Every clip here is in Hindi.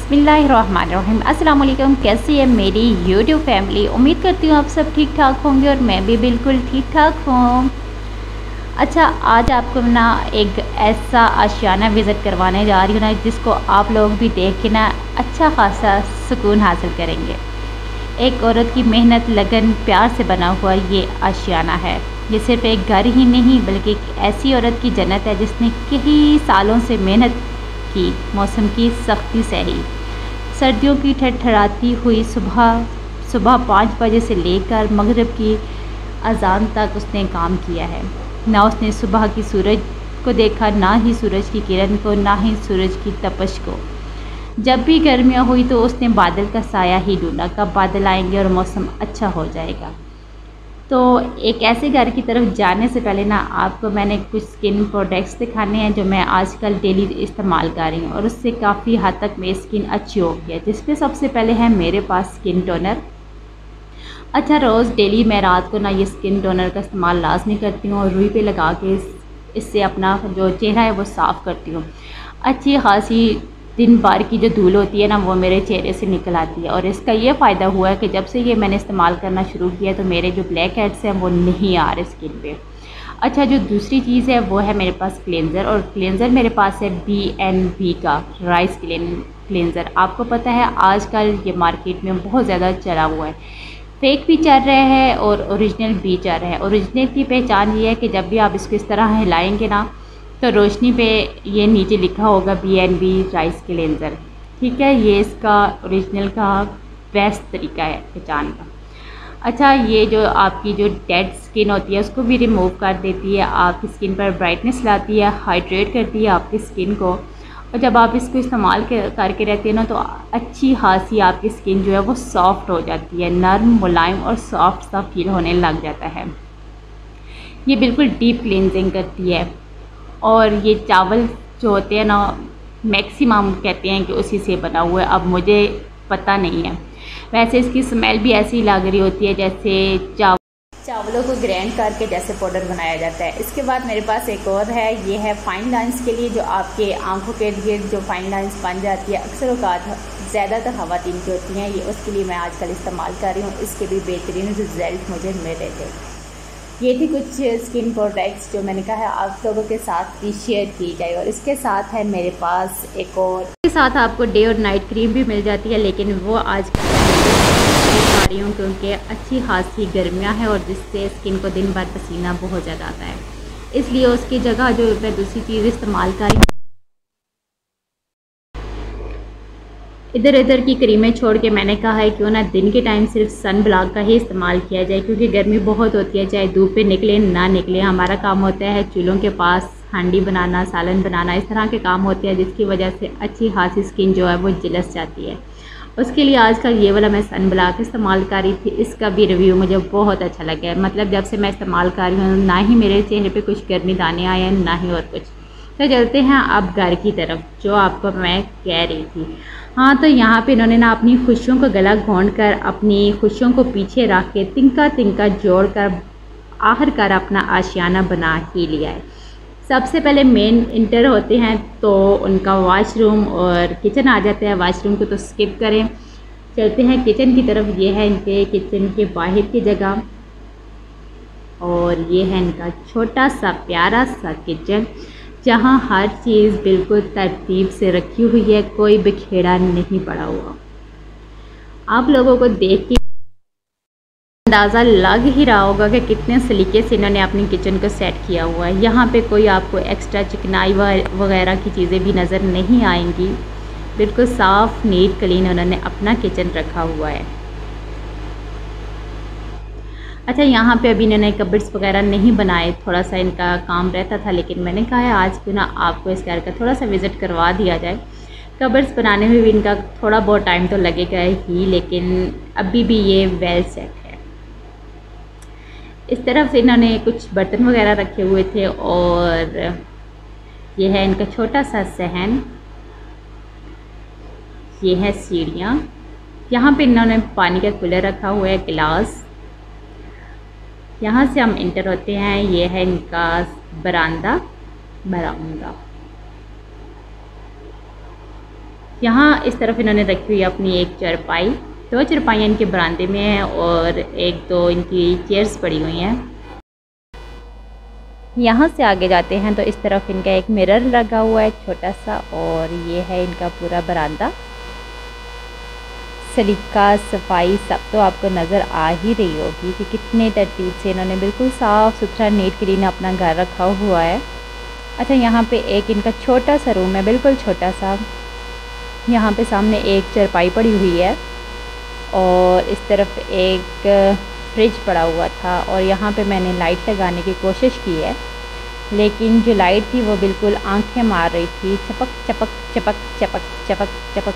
बिस्मिल्लाहिर्रहमानिर्रहीम। अस्सलाम वालेकुम। कैसी है मेरी यूट्यूब फैमिली? उम्मीद करती हूँ आप सब ठीक ठाक होंगे और मैं भी बिल्कुल ठीक ठाक हूँ। अच्छा, आज आपको ना एक ऐसा आशियाना विज़िट करवाने जा रही हूँ ना, जिसको आप लोग भी देख के ना अच्छा खासा सुकून हासिल करेंगे। एक औरत की मेहनत, लगन, प्यार से बना हुआ ये आशियाना है। ये सिर्फ एक घर ही नहीं बल्कि एक ऐसी औरत की जन्नत है जिसने कई सालों से मेहनत की, मौसम की सख्ती सही, सर्दियों की ठठराती हुई सुबह 5 बजे से लेकर मगरिब की अजान तक उसने काम किया है। ना उसने सुबह की सूरज को देखा, ना ही सूरज की किरण को, ना ही सूरज की तपश को। जब भी गर्मियाँ हुई तो उसने बादल का साया ही ढूंढा, कब बादल आएंगे और मौसम अच्छा हो जाएगा। तो एक ऐसे घर की तरफ जाने से पहले ना आपको मैंने कुछ स्किन प्रोडक्ट्स दिखाने हैं जो मैं आजकल डेली इस्तेमाल कर रही हूँ और उससे काफ़ी हद तक मेरी स्किन अच्छी हो गई है। जिसमें सबसे पहले है मेरे पास स्किन टोनर। अच्छा, रोज़ डेली मैं रात को ना ये स्किन टोनर का इस्तेमाल लाजमी करती हूँ और रुई पे लगा के इससे अपना जो चेहरा है वो साफ़ करती हूँ। अच्छी खासी दिन भर की जो धूल होती है ना वो मेरे चेहरे से निकल आती है और इसका ये फ़ायदा हुआ है कि जब से ये मैंने इस्तेमाल करना शुरू किया तो मेरे जो ब्लैक हेड्स हैं वो नहीं आ रहे स्किन पे। अच्छा, जो दूसरी चीज़ है वो है मेरे पास क्लेंज़र, और क्लेंज़र मेरे पास है BNB का राइस क्लेंज़र। आपको पता है आजकल ये मार्केट में बहुत ज़्यादा चला हुआ है, फेक भी चल रहे हैं और ओरिजिनल भी चल रहे हैं। ओरिजिनल की पहचान ये है कि जब भी आप इसको इस तरह हिलाएंगे ना तो रोशनी पे ये नीचे लिखा होगा BNB राइस क्लेंज़र। ठीक है, ये इसका ओरिजिनल का बेस्ट तरीका है पहचान का। अच्छा, ये जो आपकी जो डेड स्किन होती है उसको भी रिमूव कर देती है, आपकी स्किन पर ब्राइटनेस लाती है, हाइड्रेट करती है आपकी स्किन को। और जब आप इसको इस्तेमाल करके रहते हैं ना तो अच्छी खासी आपकी स्किन जो है वो सॉफ्ट हो जाती है, नरम, मुलायम और सॉफ्ट सा फील होने लग जाता है। ये बिल्कुल डीप क्लींजिंग करती है। और ये चावल जो होते हैं ना मैक्सिमम कहते हैं कि उसी से बना हुआ है, अब मुझे पता नहीं है। वैसे इसकी स्मेल भी ऐसी लग रही होती है जैसे चावलों को ग्राइंड करके जैसे पाउडर बनाया जाता है। इसके बाद मेरे पास एक और है, ये है फाइन लाइंस के लिए, जो आपके आंखों के गिर्द जो फाइन लाइंस बन जाती है, अक्सर औकात ज़्यादातर ख़वातीन की होती हैं, ये उसके लिए मैं आजकल इस्तेमाल कर रही हूँ। इसके भी बेहतरीन रिजल्ट मुझे मिल रहे थे। ये थी कुछ स्किन प्रोडक्ट्स जो मैंने कहा है आप लोगों के साथ भी शेयर की जाए। और इसके साथ है मेरे पास एक और, इसके साथ आपको डे और नाइट क्रीम भी मिल जाती है, लेकिन वो आज आ रही हूँ क्योंकि अच्छी खासी गर्मियाँ है और जिससे स्किन को दिन भर पसीना बहुत ज़्यादा आता है, इसलिए उसकी जगह जो मैं दूसरी चीज़ इस्तेमाल कर रही हूँ, इधर इधर की क्रीमें छोड़ के मैंने कहा है क्यों ना दिन के टाइम सिर्फ सन ब्लॉक का ही इस्तेमाल किया जाए, क्योंकि गर्मी बहुत होती है। चाहे धूप पे निकले ना निकले, हमारा काम होता है चूल्हों के पास हांडी बनाना, सालन बनाना, इस तरह के काम होते हैं जिसकी वजह से अच्छी खासी स्किन जो है वो जिलस जाती है। उसके लिए आजकल ये वाला मैं सन ब्लॉक इस्तेमाल कर रही थी। इसका भी रिव्यू मुझे बहुत अच्छा लगा है। मतलब जब से मैं इस्तेमाल कर रही हूँ ना ही मेरे चेहरे पर कुछ गर्मी दाने आए हैं ना ही और कुछ। तो चलते हैं अब घर की तरफ, जो आपको मैं कह रही थी। हाँ, तो यहाँ पे इन्होंने ना अपनी खुशियों को गला घोंट कर, अपनी खुशियों को पीछे रख के तिनका तिनका जोड़ कर आखिरकार अपना आशियाना बना ही लिया है। सबसे पहले मेन इंटर होते हैं तो उनका वॉशरूम और किचन आ जाता है। वॉशरूम को तो स्किप करें, चलते हैं किचन की तरफ। ये है इनके किचन के बाहर की जगह और ये है इनका छोटा सा प्यारा सा किचन, जहाँ हर चीज़ बिल्कुल तरतीब से रखी हुई है, कोई बिखेड़ा नहीं पड़ा हुआ। आप लोगों को देख के अंदाज़ा लग ही रहा होगा कि कितने सलीके से इन्होंने अपनी किचन को सेट किया हुआ है। यहाँ पे कोई आपको एक्स्ट्रा चिकनाई वगैरह की चीज़ें भी नज़र नहीं आएंगी। बिल्कुल साफ़ नीट क्लीन उन्होंने अपना किचन रखा हुआ है। अच्छा, यहाँ पे अभी इन्होंने कबर्ड्स वगैरह नहीं बनाए, थोड़ा सा इनका काम रहता था, लेकिन मैंने कहा है आज क्यों ना आपको इस घर का थोड़ा सा विज़िट करवा दिया जाए। कबर्ड्स बनाने में भी इनका थोड़ा बहुत टाइम तो लगेगा ही, लेकिन अभी भी ये वेल सेट है। इस तरफ से इन्होंने कुछ बर्तन वगैरह रखे हुए थे और ये है इनका छोटा सा सहन, ये है सीढ़ियाँ। यहाँ पे इन्होंने पानी का कूलर रखा हुआ है, गिलास। यहाँ से हम इंटर होते हैं, ये है इनका बरामदा। यहाँ इस तरफ इन्होंने रखी हुई है अपनी एक चारपाई। 2 चारपाइयाँ इनके बरामदे में हैं और 1-2 इनकी चेयर्स पड़ी हुई हैं। यहाँ से आगे जाते हैं तो इस तरफ इनका एक मिरर लगा हुआ है छोटा सा, और ये है इनका पूरा बरामदा। सलीका सफाई सब तो आपको नज़र आ ही रही होगी कि कितने तरतीब से इन्होंने बिल्कुल साफ़ सुथरा नीट क्लीन अपना घर रखा हुआ है। अच्छा, यहाँ पे एक इनका छोटा सा रूम है, बिल्कुल छोटा सा। यहाँ पे सामने एक चारपाई पड़ी हुई है और इस तरफ एक फ्रिज पड़ा हुआ था, और यहाँ पे मैंने लाइट लगाने की कोशिश की है, लेकिन जो लाइट थी वो बिल्कुल आंखें मार रही थी, चपक चपक चपक चपक चपक चपक।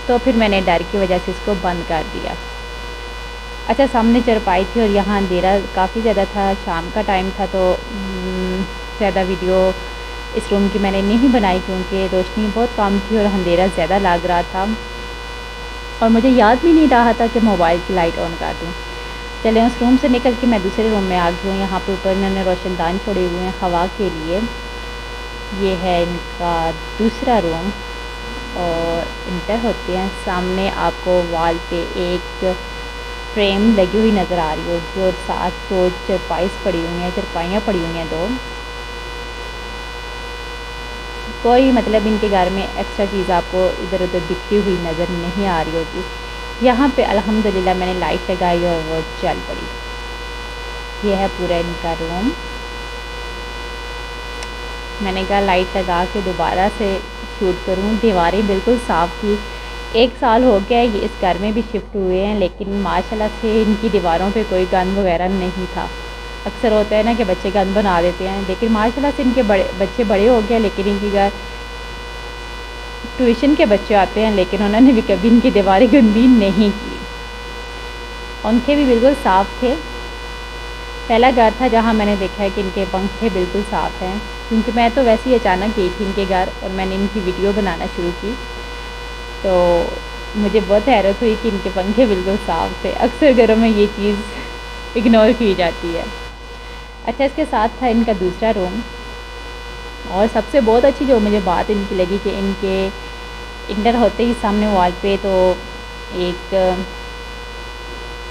तो फिर मैंने डर की वजह से इसको बंद कर दिया। अच्छा, सामने चारपाई थी और यहाँ अंधेरा काफ़ी ज़्यादा था, शाम का टाइम था, तो ज़्यादा वीडियो इस रूम की मैंने नहीं बनाई क्योंकि रोशनी बहुत कम थी और अंधेरा ज़्यादा लग रहा था, और मुझे याद भी नहीं रहा था कि मोबाइल की लाइट ऑन कर दूँ। चलें, उस रूम से निकल के मैं दूसरे रूम में आ गई हूँ। यहाँ पे ऊपर इन्होंने रोशनदान छोड़े हुए हैं हवा के लिए। ये है इनका दूसरा रूम, और इंटर होते हैं। सामने आपको वॉल पे एक फ्रेम लगी हुई नज़र आ रही होगी, और साथ 2 चारपाइयाँ पड़ी हुई हैं 2। कोई मतलब इनके घर में एक्स्ट्रा चीज़ आपको इधर उधर बिखरी हुई नज़र नहीं आ रही होगी। यहाँ पे अल्हम्दुलिल्लाह मैंने लाइट लगाई और वो चल पड़ी। ये है पूरा इनका रूम। मैंने कहा लाइट लगा के दोबारा से शूट करूँ। दीवारें बिल्कुल साफ़ थी। 1 साल हो गया है ये इस घर में भी शिफ्ट हुए हैं, लेकिन माशाल्लाह से इनकी दीवारों पे कोई गंद वगैरह नहीं था। अक्सर होता है ना कि बच्चे गंद बना देते हैं, लेकिन माशाल्लाह से इनके बच्चे बड़े हो गए, लेकिन इनके घर ट्यूशन के बच्चे आते हैं, लेकिन उन्होंने भी कभी इनकी दीवारें गंदी नहीं की। पंखे भी बिल्कुल साफ़ थे। पहला घर था जहाँ मैंने देखा है कि इनके पंखे बिल्कुल साफ़ हैं, क्योंकि मैं तो वैसे ही अचानक गई थी इनके घर और मैंने इनकी वीडियो बनाना शुरू की, तो मुझे बहुत हैरत हुई कि इनके पंखे बिल्कुल साफ़ थे। अक्सर घरों में ये चीज़ इग्नोर की जाती है। अच्छा, इसके साथ था इनका दूसरा रूम, और सबसे बहुत अच्छी जो मुझे बात इनकी लगी कि इनके इंटर होते ही सामने वॉल पे तो एक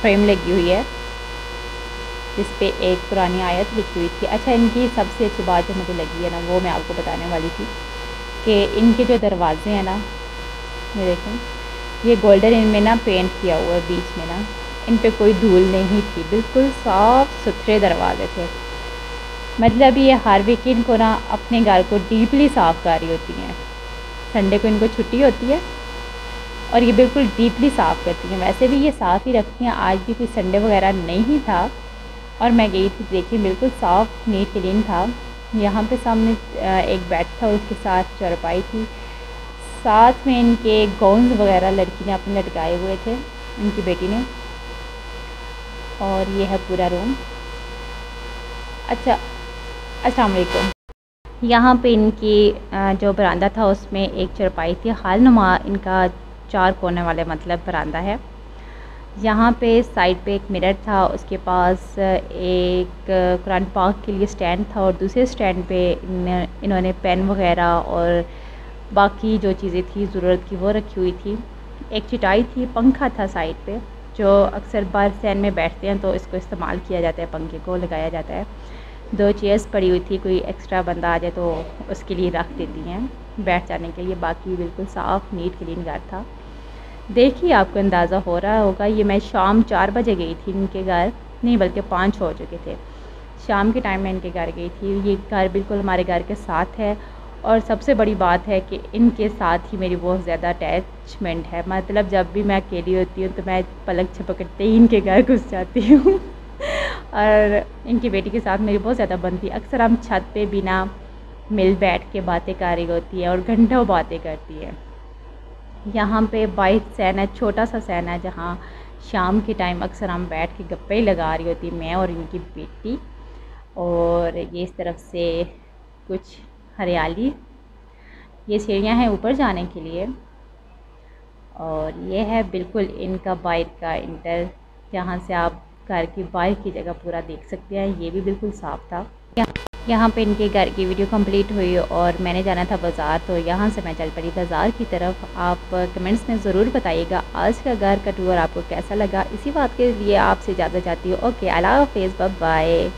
फ्रेम लगी हुई है जिस पे एक पुरानी आयत लिखी हुई थी। अच्छा, इनकी सबसे अच्छी बात जो मुझे लगी है ना, वो मैं आपको बताने वाली थी कि इनके जो दरवाजे हैं ना, ये देखें, ये गोल्डन इनमें ना पेंट किया हुआ है बीच में ना, इन पे कोई धूल नहीं थी, बिल्कुल साफ़ सुथरे दरवाजे थे। मतलब ये हर वीकेंड को ना अपने घर को डीपली साफ़ कर रही होती हैं। संडे को इनको छुट्टी होती है और ये बिल्कुल डीपली साफ़ करती हैं। वैसे भी ये साफ़ ही रखती हैं, आज भी कोई संडे वगैरह नहीं था और मैं गई थी, देखिए बिल्कुल साफ़ नीट क्लीन था। यहाँ पे सामने एक बेड था, उसके साथ चारपाई थी, साथ में इनके गाउन्स वगैरह लड़की ने अपने लटकाए हुए थे, इनकी बेटी ने। और ये है पूरा रूम। अच्छा, अस्सलाम वालेकुम। यहाँ पे इनकी जो बरामदा था उसमें एक चारपाई थी, हाल नुमा इनका 4 कोने वाले मतलब बरामदा है। यहाँ पे साइड पे एक मिरर था, उसके पास एक कुरान पाक के लिए स्टैंड था और दूसरे स्टैंड पे इन्होंने पेन वगैरह और बाकी जो चीज़ें थी ज़रूरत की वो रखी हुई थी। एक चटाई थी, पंखा था साइड पे, जो अक्सर बाहर सैन में बैठते हैं तो इसको इस्तेमाल किया जाता है, पंखे को लगाया जाता है। 2 चेयर्स पड़ी हुई थी, कोई एक्स्ट्रा बंदा आ जाए तो उसके लिए रख देती हैं बैठ जाने के लिए। बाकी बिल्कुल साफ़ नीट क्लीन घर था। देखिए आपको अंदाज़ा हो रहा होगा, ये मैं शाम 4 बजे गई थी इनके घर, नहीं बल्कि 5 हो चुके थे। शाम के टाइम में इनके घर गई थी। ये घर बिल्कुल हमारे घर के साथ है और सबसे बड़ी बात है कि इनके साथ ही मेरी बहुत ज़्यादा अटैचमेंट है। मतलब जब भी मैं अकेली होती हूँ तो मैं पलक झपकते ही इनके घर घुस जाती हूँ और इनकी बेटी के साथ मेरी बहुत ज़्यादा बनती है। अक्सर हम छत पे बिना मिल बैठ के बातें कर रही होती है और घंटों बातें करती है। यहाँ पे बाइक सैन है, छोटा सा सैन है, जहाँ शाम के टाइम अक्सर हम बैठ के गप्पे लगा रही होती मैं और इनकी बेटी। और ये इस तरफ से कुछ हरियाली, ये सीढ़ियाँ हैं ऊपर जाने के लिए। और ये है बिल्कुल इनका बाहर का इंटर, जहाँ से आप घर की बाहर की जगह पूरा देख सकते हैं। ये भी बिल्कुल साफ़ था। यहाँ पे इनके घर की वीडियो कंप्लीट हुई और मैंने जाना था बाज़ार, तो यहाँ से मैं चल पड़ी बाज़ार की तरफ। आप कमेंट्स में ज़रूर बताइएगा आज का घर का टूर आपको कैसा लगा। इसी बात के लिए आपसे इजाज़त चाहती हूँ। ओके, अल्लाह हाफ़िज़, बाय बाय।